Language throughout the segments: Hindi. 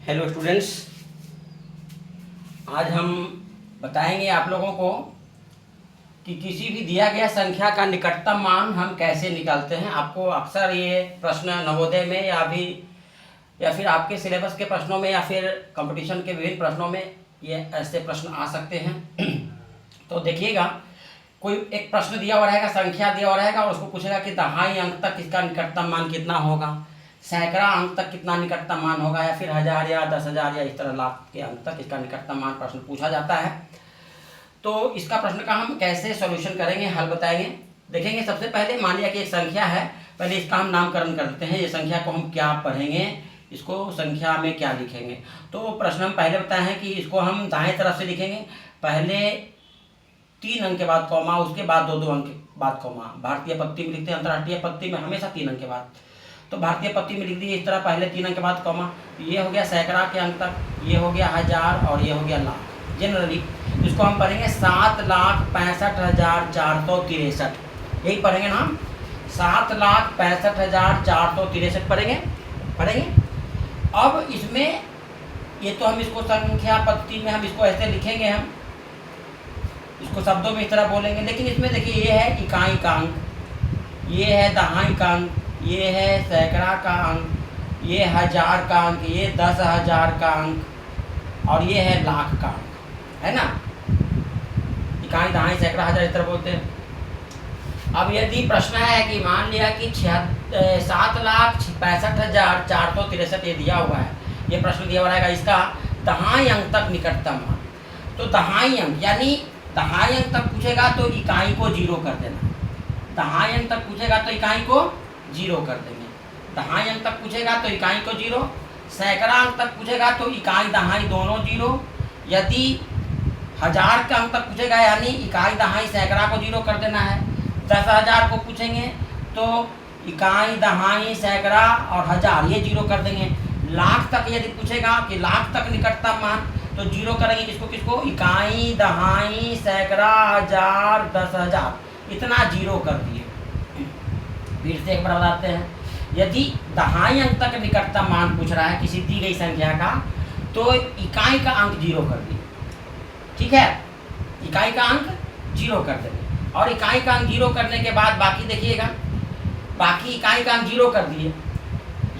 हेलो स्टूडेंट्स, आज हम बताएंगे आप लोगों को कि किसी भी दिया गया संख्या का निकटतम मान हम कैसे निकालते हैं। आपको अक्सर ये प्रश्न नवोदय में या फिर आपके सिलेबस के प्रश्नों में या फिर कंपटीशन के विभिन्न प्रश्नों में ये ऐसे प्रश्न आ सकते हैं। तो देखिएगा, कोई एक प्रश्न दिया हुआ रहेगा, संख्या दिया हुआ रहेगा और उसको पूछेगा कि दहाई अंक तक इसका निकटतम मान कितना होगा, सैकड़ा अंक तक कितना निकटतम मान होगा, या फिर 1000 या 10,000 या इस तरह लाख के अंक तक इसका निकटतम मान प्रश्न पूछा जाता है। तो इसका प्रश्न का हम कैसे सॉल्यूशन करेंगे, हल बताएंगे। देखेंगे, सबसे पहले मान लिया कि एक संख्या है, पहले इसका हम नामकरण कर देते हैं। ये संख्या को हम क्या पढ़ेंगे, इसको संख्या में क्या लिखेंगे। तो प्रश्न हम पहले बताए हैं कि इसको हम दाएं तरफ से लिखेंगे, पहले 3 अंक के बाद कॉमा, उसके बाद 2-2 अंक के बाद कॉमा। भारतीय पत्ती में लिखते हैं, अंतर्राष्ट्रीय पत्ती में हमेशा 3 अंक के बाद। तो भारतीय पत्ती में लिख दिए इस तरह, पहले 3 अंक के बाद कॉमा। ये हो गया सैकड़ा के अंक तक, ये हो गया 1000 और ये हो गया लाख। जनरली इसको हम पढ़ेंगे 7,65,463, यही पढ़ेंगे ना हम, 7,65,463 पढ़ेंगे। अब इसमें ये तो हम इसको संख्या पत्ती में हम इसको ऐसे लिखेंगे, हम इसको शब्दों में इस तरह बोलेंगे। लेकिन इसमें देखिए, ये है इकाई का अंक, ये है दहाई का अंक, ये है सैकड़ा का अंक, ये 1000 का अंक, ये 10,000 का अंक और ये है लाख का अंक, है ना। इकाई, दहाई, सैकड़ा, 1000 इस तरह बोलते हैं। अब यदि प्रश्न है कि मान लिया कि 7,65,463 ये दिया हुआ है, ये प्रश्न दिया हुआ रहेगा, इसका दहाई अंक तक निकटतम मान। तो दहाई अंक यानी दहाई अंक तक पूछेगा तो इकाई को 0 कर देना। दहाई अंक तक पूछेगा तो इकाई को 0 कर देंगे। दहाई अंक तक पूछेगा तो इकाई को 0, सैकड़ा अंक तक पूछेगा तो इकाई दहाई दोनों 0। यदि 1000 का अंक तक पूछेगा यानी इकाई दहाई सैकड़ा को 0 कर देना है। 10,000 को पूछेंगे तो इकाई दहाई सैकड़ा और 1000 ये 0 कर देंगे। लाख तक यदि पूछेगा कि लाख तक निकटतम मान, तो 0 करेंगे किसको, इकाई दहाई सैकड़ा 1000 10,000 इतना 0 कर दिए। फिर से एक बार बताते हैं, यदि दहाई अंक तक निकटतम मान पूछ रहा है किसी दी गई संख्या का, तो इकाई का अंक 0 कर दिए, ठीक है। इकाई का अंक 0 कर देंगे और इकाई का अंक 0 करने के बाद बाकी देखिएगा, बाकी इकाई का अंक 0 कर दिए।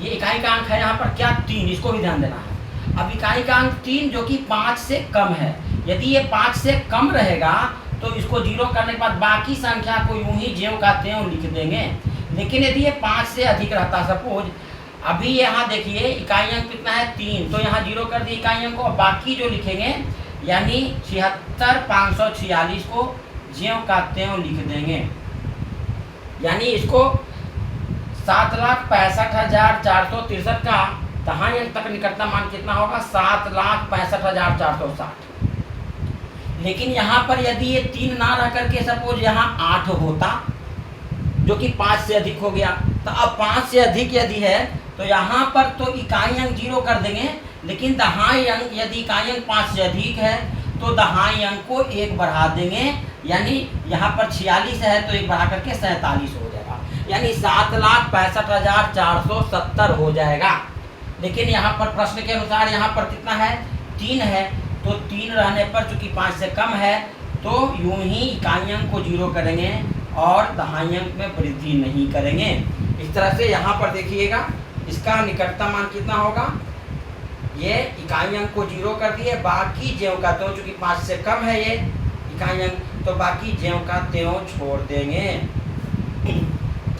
ये इकाई का अंक है यहाँ पर क्या, 3, इसको भी ध्यान देना है। अब इकाई का अंक 3 जो कि 5 से कम है, यदि ये 5 से कम रहेगा तो इसको 0 करने के बाद बाकी संख्या को यूं ही ज्यों का त्यों लिख देंगे। लेकिन यदि ये 5 से अधिक रहता, सपोज अभी यहाँ देखिए इकाई अंक कितना है 3, तो यहाँ 0 कर दिए इकाई अंक को, और बाकी जो लिखेंगे यानी 76,546 को ज्यों का त्यों लिख देंगे। यानी इसको 7,65,463 का दहाई अंक तक निकटतम मान कितना होगा, 7,65,460। लेकिन यहाँ पर यदि ये 3 ना रह करके सपोज यहाँ 8 होता, जो कि 5 से अधिक हो गया, तो अब 5 से अधिक यदि है तो यहाँ पर तो इकाई अंक 0 कर देंगे। लेकिन दहाई अंक, यदि इकाई अंक 5 से अधिक है तो दहाई अंक को 1 बढ़ा देंगे। यानी यहाँ पर 46 है तो 1 बढ़ा करके 47 हो जाएगा, यानी 7,65,470 हो जाएगा। लेकिन यहाँ पर प्रश्न के अनुसार यहाँ पर कितना है, 3 है, तो 3 रहने पर चूंकि 5 से कम है तो यूं ही इकाई अंक को 0 करेंगे और दहाई अंक में वृद्धि नहीं करेंगे। इस तरह से यहाँ पर देखिएगा, इसका निकटतम मान कितना होगा, ये इकाई अंक को 0 कर दिए, बाकी ज्यों का त्यों, चूंकि 5 से कम है ये इकाई अंक, तो बाकी ज्यों का त्यों छोड़ देंगे।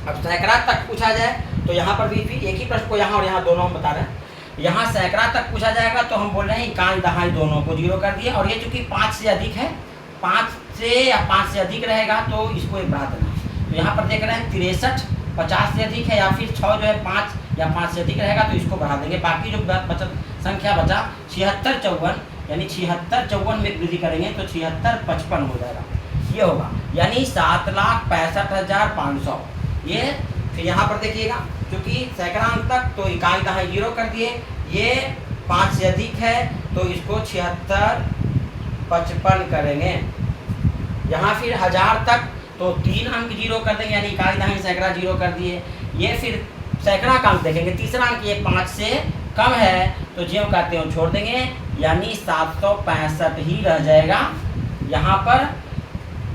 अब सैकड़ा तक पूछा जाए तो यहाँ पर भी एक ही प्रश्न को यहाँ और यहाँ दोनों हम बता रहे हैं। यहाँ सैकड़ा तक पूछा जाएगा तो हम बोल रहे हैं इकाई दहाई दोनों को 0 कर दिए, और ये चूंकि 5 से अधिक है, 5 से अधिक रहेगा तो इसको 1 बढ़ा देना। तो यहाँ पर देख रहे हैं 63 50 से अधिक है, या फिर 6 जो है 5 या 5 से अधिक रहेगा तो इसको बढ़ा देंगे। बाकी जो संख्या बचा 76 54, यानी 76 54 में वृद्धि करेंगे तो 76 55 हो जाएगा, ये होगा, यानी 7,65,500 ये। फिर यहाँ पर देखिएगा, क्योंकि सैकड़ा अंक तक तो इकाई दहाई 0 कर दिए, ये 5 से अधिक है तो इसको 76 55 करेंगे। यहाँ फिर 1000 तक तो 3 अंक 0 कर देंगे, यानी इकाई दहाई सैकड़ा 0 कर दिए। ये फिर सैकड़ा का अंक देखेंगे, तीसरा अंक ये 5 से कम है तो ज्यों का त्यों छोड़ देंगे, यानी 765 ही रह जाएगा यहाँ पर।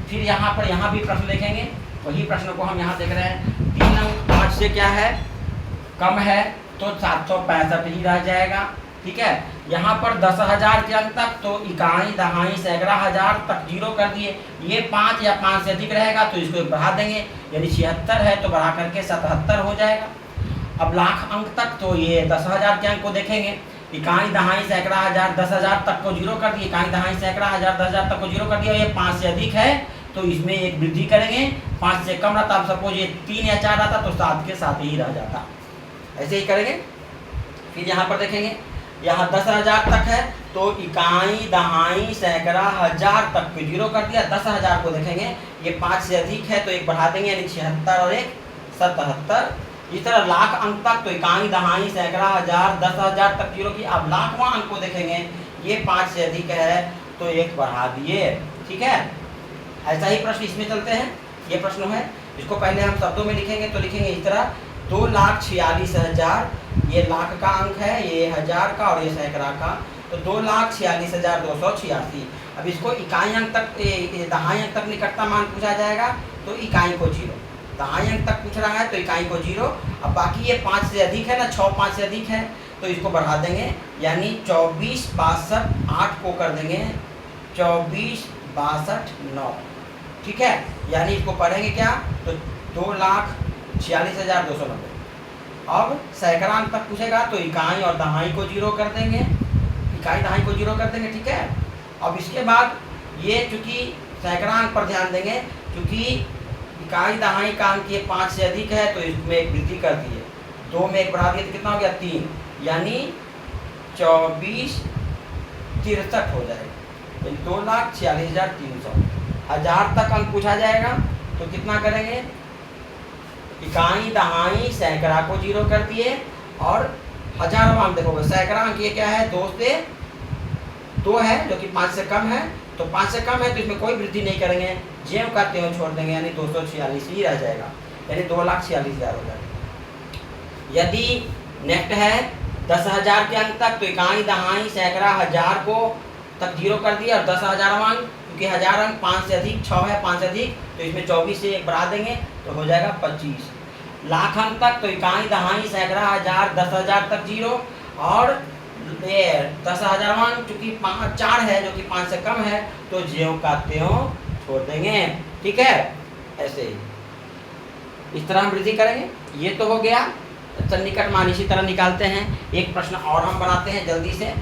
फिर यहाँ पर यहाँ भी प्रश्न देखेंगे, वही प्रश्न को हम यहाँ देख रहे हैं। 3 अंक 5 से क्या है, कम है तो 765 ही रह जाएगा। ठीक है, यहाँ पर 10,000 के अंक तक तो इकाई दहाई सैकड़ा हजार तक जीरो कर दिए। ये 5 या 5 से अधिक रहेगा तो इसको बढ़ा देंगे, यानी 76 है तो बढ़ा करके 77 हो जाएगा। अब लाख अंक तक तो ये 10,000 के अंक को देखेंगे, इकाई दहाई सैकड़ा हजार 10,000 तक को जीरो कर दिए, इकाई दहाई सैकड़ा हजार 10,000 तक को जीरो कर दिया। ये 5 से अधिक है तो इसमें एक वृद्धि करेंगे, 5 से कम रहता, अब सपोज ये 3 या 4 आता तो 7 के 7 ही रह जाता। ऐसे ही करेंगे। फिर यहाँ पर देखेंगे, यहाँ 10,000 तक है तो इकाई दहाई सैकड़ा हजार तक को जीरो कर दिया। 10,000 को देखेंगे, ये 5 से अधिक है तो एक बढ़ा देंगे, यानी 76 और एक 77। इस तरह लाख अंक तक तो इकाई दहाई सैकड़ा हजार 10,000 तक जीरो की। अब लाखवां अंक को देखेंगे, ये 5 से अधिक है तो एक बढ़ा दिए। ठीक है, ऐसा ही प्रश्न इसमें चलते हैं। ये प्रश्न है, इसको पहले हम शब्दों में लिखेंगे तो लिखेंगे इस तरह 2,46,000, ये लाख का अंक है, ये हजार का और ये सैकड़ा का, तो 2,46,286। अब इसको इकाई अंक तक दहाई अंक तक निकटता मान पूछा जाएगा तो इकाई को जीरो, दहाई अंक तक पूछ रहा है तो इकाई को जीरो। अब बाकी ये 5 से अधिक है ना, 6 5 से अधिक है तो इसको बढ़ा देंगे, यानी 24 62 8 को कर देंगे 24 62 9। ठीक है, यानी इसको पढ़ेंगे क्या तो 2,46,290। अब सैकड़ा अंक तक पूछेगा तो इकाई और दहाई को जीरो कर देंगे, इकाई दहाई को जीरो कर देंगे। ठीक है, अब इसके बाद ये चूंकि सैकड़ा अंक पर ध्यान देंगे, चूंकि इकाई दहाई का अंक ये 5 से अधिक है तो इसमें एक वृद्धि कर दिए, 2 में एक बढ़ा दिए तो कितना हो गया 3, यानी 24 63 हो जाएगा, 2,46,300। हजार तक अंक पूछा जाएगा तो कितना करेंगे, इकाई दहाई सैकड़ा को जीरो कर दिए और हजारों अंक देखोगे सैकड़ा अंक ये क्या है 2 से 2 है जो कि 5 से कम है, तो 5 से कम है तो इसमें कोई वृद्धि नहीं करेंगे, ज्यों का त्यों छोड़ देंगे, यानी 246 ही रह जाएगा, यानी 2,46,000 हो जाएगा। यदि नेक्स्ट है 10,000 के अंक तक तो इकाई दहाई सैकड़ा हजार को तक जीरो कर दिया और 10,000 अंक, क्योंकि हजार अंक 5 से अधिक 6 है 5 से अधिक तो इसमें 24 से एक बढ़ा देंगे तो हो जाएगा 25। लाख अंक तक तो इकाई दहाई सैकड़ा हजार 10,000 तक जीरो और 10,000 अंक चूँकि 4 है जो कि 5 से कम है तो ज्यों का त्यों छोड़ देंगे। ठीक है, ऐसे ही इस तरह हम वृद्धि करेंगे। ये तो हो गया सन्निकट मान, इसी तरह निकालते हैं। एक प्रश्न और हम बनाते हैं जल्दी से,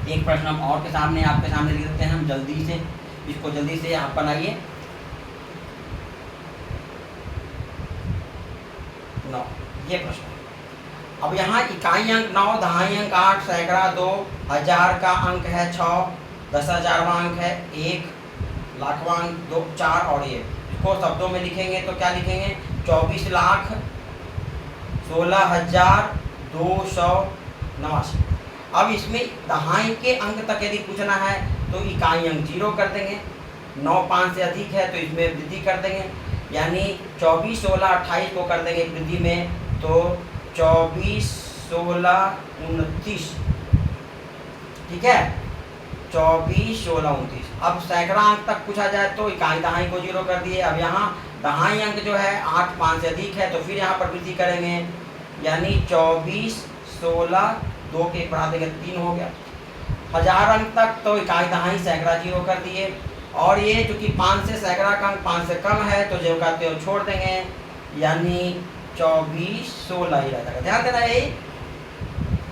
एक प्रश्न हम और के सामने आपके सामने लिख देते हैं हम जल्दी से, इसको जल्दी से आप बनाइए। 9 ये प्रश्न। अब यहाँ इकाई अंक 9, दहाई अंक 8, सैकड़ा 2, हजार का अंक है 6, 10,000वां अंक है 1, लाखवां अंक 2 4 और ये इसको शब्दों में लिखेंगे तो क्या लिखेंगे 24,16,289। अब इसमें दहाई के अंक तक यदि पूछना है तो इकाई अंक जीरो कर देंगे, 9 5 से अधिक है तो इसमें वृद्धि कर देंगे, यानी 24 16 28 को कर देंगे वृद्धि में तो 24 16 29। ठीक है, 24 16 29। अब सैकड़ा अंक तक पूछा जाए तो इकाई दहाई को जीरो कर दिए। अब यहाँ दहाई अंक जो है 8 5 से अधिक है तो फिर यहाँ पर वृद्धि करेंगे, यानी 24 16 2 के बढ़ा देंगे 3 हो गया। हजार अंक तक तो इकाई दहाई सैकड़ा जीरो कर दिए और ये चूँकि 5 से सैकड़ा का अंक 5 से कम है तो जो कहते हो छोड़ देंगे, यानी 24 16 ही रहता है। ध्यान देना, यही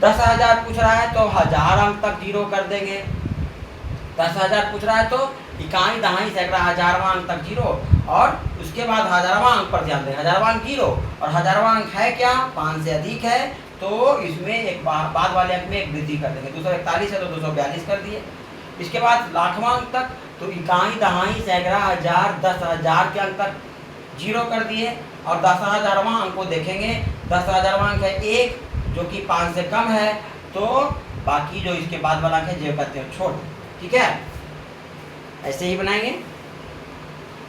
10,000 पूछ रहा है तो हजार अंक तक जीरो कर देंगे, 10,000 पूछ रहा है तो इकाई दहाई सैकड़ा हजारवां अंक तक जीरो और उसके बाद हजारवां अंक पर ध्यान दें, हजारवां अंक जीरो और हजारवां अंक है क्या 5 से अधिक है तो इसमें एक बाद वाले अंक में एक वृद्धि कर देंगे, 241 है तो 242 कर दिए। इसके बाद लाखवां अंक तक तो इकाई दहाई सैकड़ा हजार 10,000 के अंक तक जीरो कर दिए और 10,000वां अंक को देखेंगे, 10,000वां अंक है 1 जो कि 5 से कम है तो बाकी जो इसके बाद वाला अंक है जो कहते हैं छोड़। ठीक है, ऐसे ही बनाएंगे।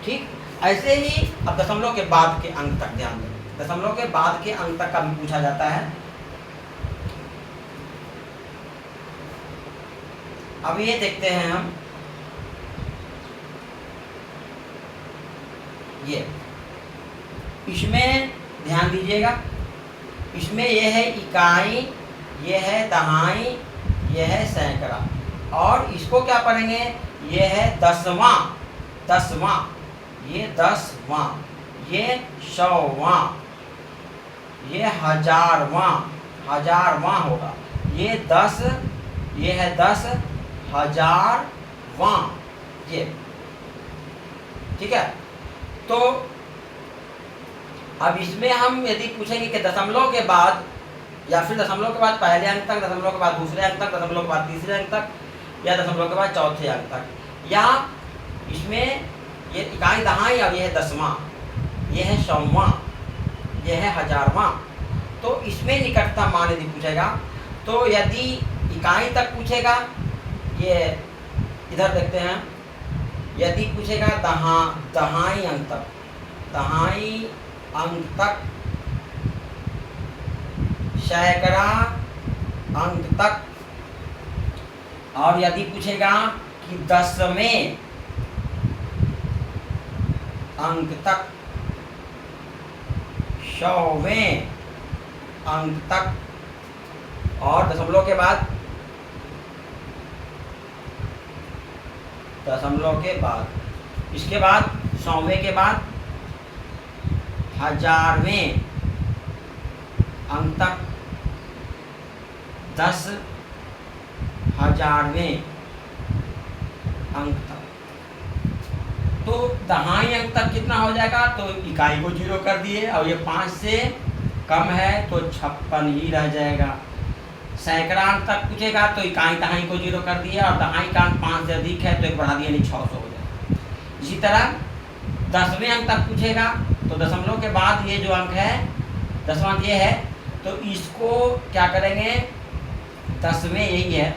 ठीक, ऐसे ही अब दशमलव के बाद के अंक तक ध्यान दें, दशमलव के बाद के अंक तक का भी पूछा जाता है। अब ये देखते हैं हम, ये इसमें ध्यान दीजिएगा, इसमें ये है इकाई, ये है दहाई, ये है सैकड़ा, और इसको क्या पढ़ेंगे, ये है दसवां, दसवां, ये दसवां, ये सौवां, ये हजारवां, हजारवां होगा, ये 10, ये है 10 हजारवां, ये ठीक है। तो अब इसमें हम यदि पूछेंगे कि दशमलव के बाद, या फिर दशमलव के बाद पहले अंक तक, दशमलव के बाद दूसरे अंक तक, दशमलव के बाद तीसरे अंक तक, या दशमलव के बाद चौथे अंक तक, या इसमें ये इकाई दहाई और ये है दसवां, ये है सौवां, ये है हजारवां। तो इसमें निकटतम मान यदि पूछेगा, तो यदि इकाई तक पूछेगा, ये इधर देखते हैं, यदि पूछेगा दहाई अंक तक, दहाई अंक तक, सैकड़ा अंक तक, और यदि पूछेगा कि 10वें अंक तक, 100वें अंक तक, और दशमलव के बाद, दशमलव के बाद, इसके बाद 100वें के बाद 1000वें अंक तक, 10,000वें अंक तक। तो दहाई अंक तक कितना हो जाएगा, तो इकाई को 0 कर दिए, और ये 5 से कम है तो 56 ही रह जाएगा। सैकड़ा अंक तक पूछेगा तो इकाई दहाई को 0 कर दिया, और दहाई का अंक 5 से अधिक है तो एक बढ़ा दिया, यानी 600 हो जाएगा। इसी तरह 10वें अंक तक पूछेगा तो दशमलव के बाद ये जो अंक है, 10वां ये है, तो इसको क्या करेंगे, 10वें यही है,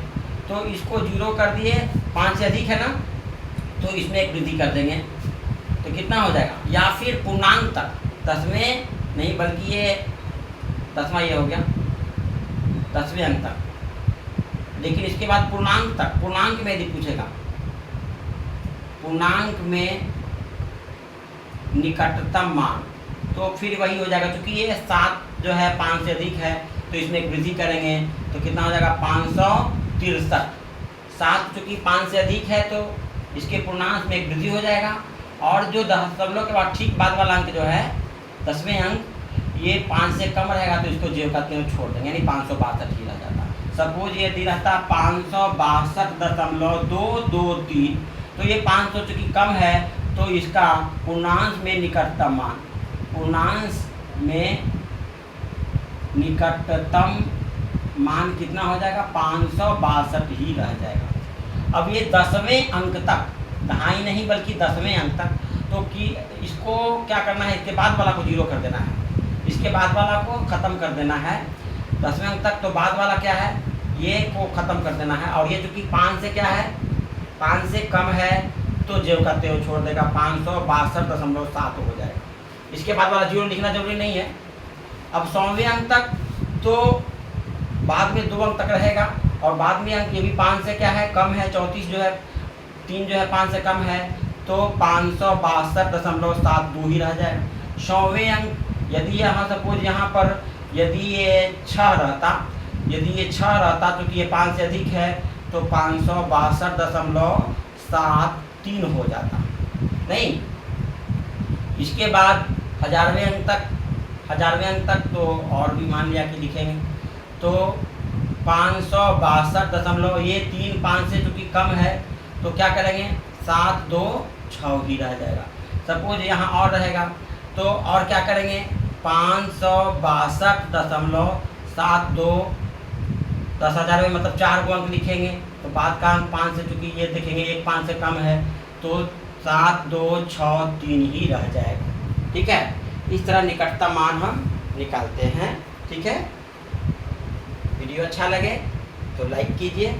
तो इसको 0 कर दिए, 5 से अधिक है ना, तो इसमें एक वृद्धि कर देंगे, तो कितना हो जाएगा। या फिर पूर्णांक तक, 10वें नहीं बल्कि ये 10वां ये हो गया, 10वें अंक तक। लेकिन इसके बाद पूर्णांक तक, पूर्णांक में यदि पूछेगा, पूर्णांक में निकटतम मान, तो फिर वही हो जाएगा, क्योंकि ये 7 जो है 5 से अधिक है, तो इसमें एक वृद्धि करेंगे, तो कितना हो जाएगा 563। 7 चूँकि 5 से अधिक है तो इसके पूर्णांक में एक वृद्धि हो जाएगा, और जो दशमलव के बाद ठीक बाद वाला अंक जो है 10वें अंक, ये 5 से कम रहेगा तो इसको 0 का छोड़ देंगे, यानी 562 ही रह जाता। सपोज यदि रहता 562.223, तो ये 500 चूँकि कम है तो इसका पूर्णांक में निकटतम मान, पूर्णांक में निकटतम मान कितना हो जाएगा, 562 ही रह जाएगा। अब ये 10वें अंक तक, दहाई नहीं बल्कि 10वें अंक तक, तो कि इसको क्या करना है, इसके बाद वाला को 0 कर देना है, इसके बाद वाला को ख़त्म कर देना है। 10वें अंक तक तो बाद वाला क्या है, ये को ख़त्म कर देना है, और ये चूँकि 5 से क्या है, 5 से कम है तो जो का त्यों छोड़ देगा, 562.7 हो जाएगा। इसके बाद वाला 0 लिखना जरूरी नहीं है। अब 100वें अंक तक तो बाद में 2 अंक तक रहेगा, और बाद में अंक ये भी 5 से क्या है, कम है, 34 जो है, 3 जो है 5 से कम है, तो 562.72 ही रह जाएगा। 100वें अंक यदि यहाँ सपोज यहाँ पर यदि ये 6 रहता, यदि ये 6 रहता तो कि ये 5 से अधिक है, तो 562.73 हो जाता, नहीं। इसके बाद 1000वें अंक तक, 1000वें अंक तक तो और भी मान लिया कि लिखेंगे, तो 562 ये 3 5 से चूँकि कम है तो क्या करेंगे, 726 ही रह जाएगा। सपोज यहाँ और रहेगा तो और क्या करेंगे, 562.72, 10,000 में मतलब 4 को अंक लिखेंगे, तो बाद का अंक 5 से चूँकि ये देखेंगे 1 5 से कम है तो 7263 ही रह जाएगा। ठीक है, इस तरह निकटतम मान हम निकालते हैं। ठीक है, वीडियो अच्छा लगे तो लाइक कीजिए।